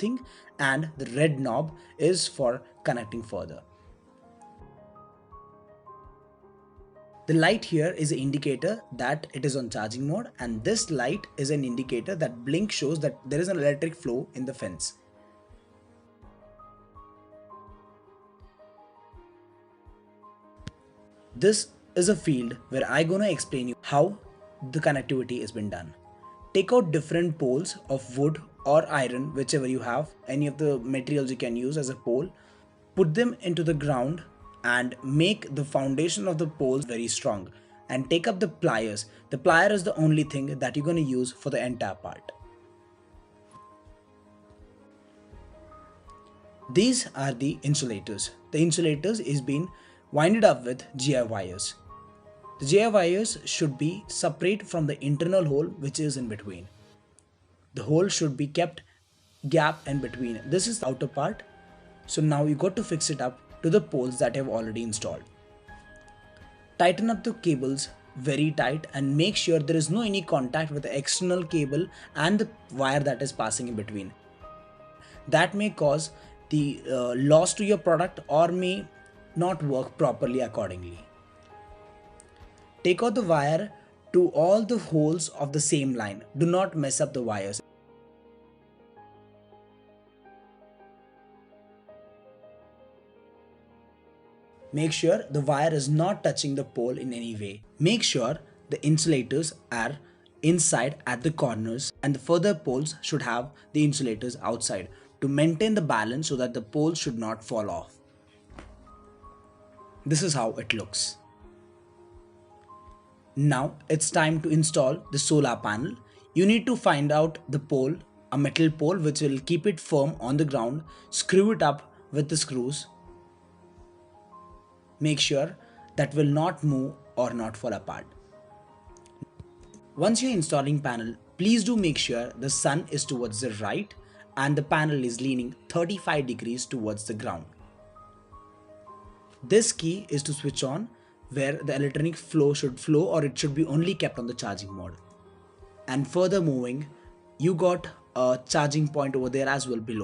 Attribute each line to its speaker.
Speaker 1: earthing, and the red knob is for connecting further. The light here is an indicator that it is on charging mode, and this light is an indicator that blink shows that there is an electric flow in the fence. This is a field where I'm gonna explain you how the connectivity has been done. Take out different poles of wood or iron, whichever you have, any of the materials you can use as a pole. Put them into the ground and make the foundation of the poles very strong. And take up the pliers. The plier is the only thing that you're gonna use for the entire part. These are the insulators. The insulators is being winded up with GI wires. The GI wires should be separate from the internal hole which is in between. The hole should be kept gap in between. This is the outer part. So now you got to fix it up to the poles that you have already installed. Tighten up the cables very tight and make sure there is no any contact with the external cable and the wire that is passing in between. That may cause the loss to your product or may not work properly accordingly. Take out the wire to all the holes of the same line. Do not mess up the wires. Make sure the wire is not touching the pole in any way. Make sure the insulators are inside at the corners, and the further poles should have the insulators outside to maintain the balance so that the poles should not fall off. This is how it looks. Now it's time to install the solar panel. You need to find out the pole, a metal pole which will keep it firm on the ground. Screw it up with the screws. Make sure that will not move or not fall apart. Once you're installing panel, please do make sure the sun is towards the right and the panel is leaning 35 degrees towards the ground. This key is to switch on where the electronic flow should flow, or it should be only kept on the charging mode. And further moving, you got a charging point over there as well below.